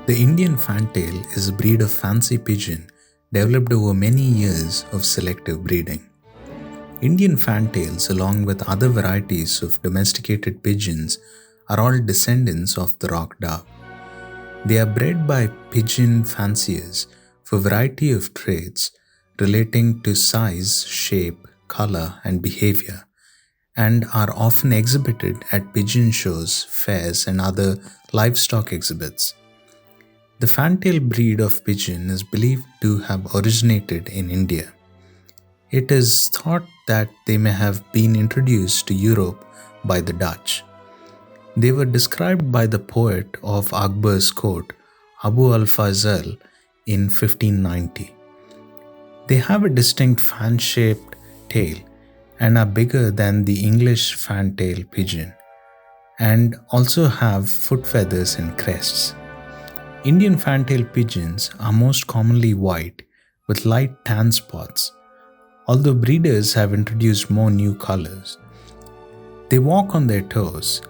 The Indian Fantail is a breed of fancy pigeon developed over many years of selective breeding. Indian Fantails, along with other varieties of domesticated pigeons, are all descendants of the rock dove. They are bred by pigeon fanciers for a variety of traits relating to size, shape, color, and behavior, and are often exhibited at pigeon shows, fairs, and other livestock exhibits. The Fantail breed of pigeon is believed to have originated in India. It is thought that they may have been introduced to Europe by the Dutch. They were described by the poet of Akbar's court, Abu al-Fazl, in 1590. They have a distinct fan-shaped tail and are bigger than the English Fantail pigeon, and also have foot feathers and crests. Indian Fantail pigeons are most commonly white with light tan spots, although breeders have introduced more new colors. They walk on their toes,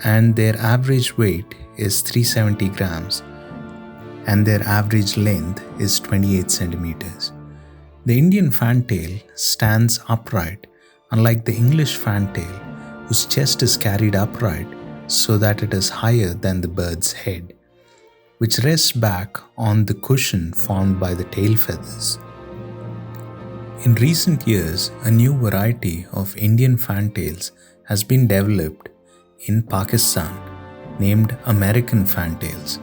and their average weight is 370 grams, and their average length is 28 centimeters. The Indian Fantail stands upright, unlike the English Fantail, whose chest is carried upright so that it is higher than the bird's head, which rests back on the cushion formed by the tail feathers. In recent years, a new variety of Indian Fantails has been developed in Pakistan named American Fantails.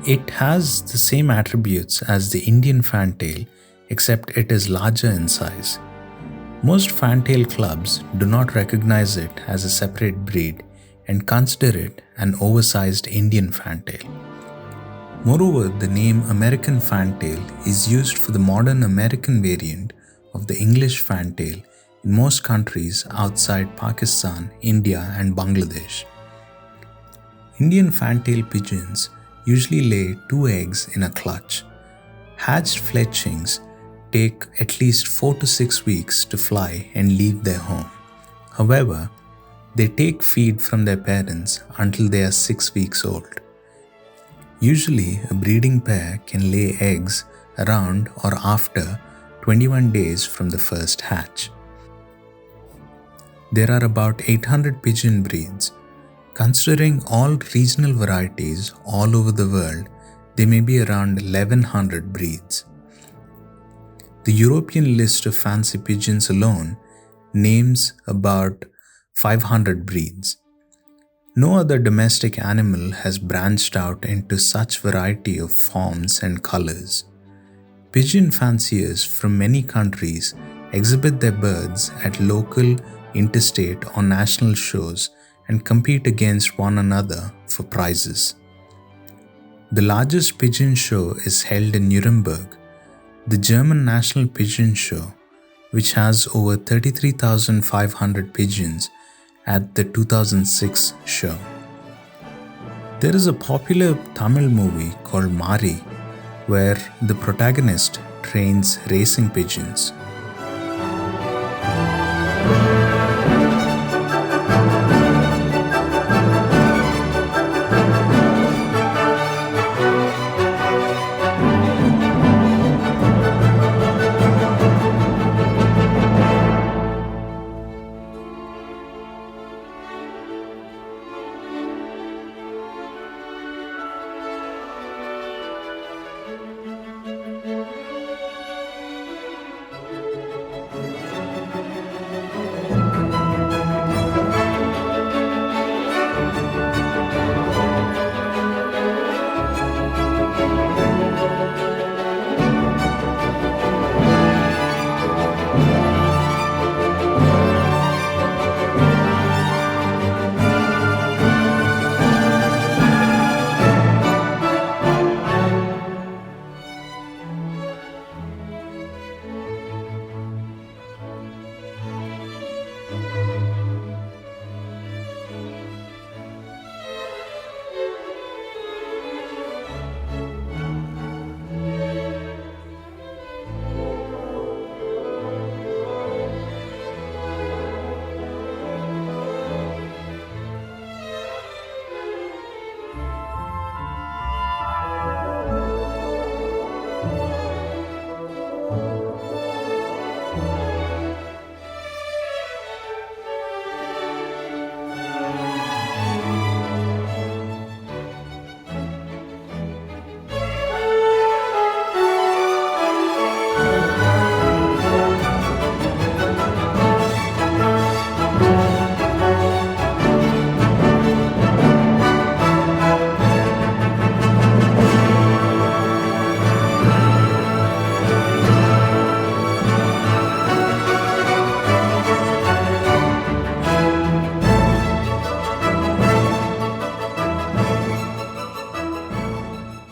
It has the same attributes as the Indian Fantail, except it is larger in size. Most Fantail clubs do not recognize it as a separate breed and consider it an oversized Indian Fantail. Moreover, the name American Fantail is used for the modern American variant of the English Fantail in most countries outside Pakistan, India, and Bangladesh. Indian Fantail pigeons usually lay 2 eggs in a clutch. Hatched fletchings take at least 4 to 6 weeks to fly and leave their home. However, they take feed from their parents until they are 6 weeks old. Usually, a breeding pair can lay eggs around or after 21 days from the first hatch. There are about 800 pigeon breeds. Considering all regional varieties all over the world, there may be around 1100 breeds. The European list of fancy pigeons alone names about 500 breeds. No other domestic animal has branched out into such variety of forms and colors. Pigeon fanciers from many countries exhibit their birds at local, interstate, or national shows and compete against one another for prizes. The largest pigeon show is held in Nuremberg, the German National Pigeon Show, which has over 33,500 pigeons at the 2006 show. There is a popular Tamil movie called Mari, where the protagonist trains racing pigeons.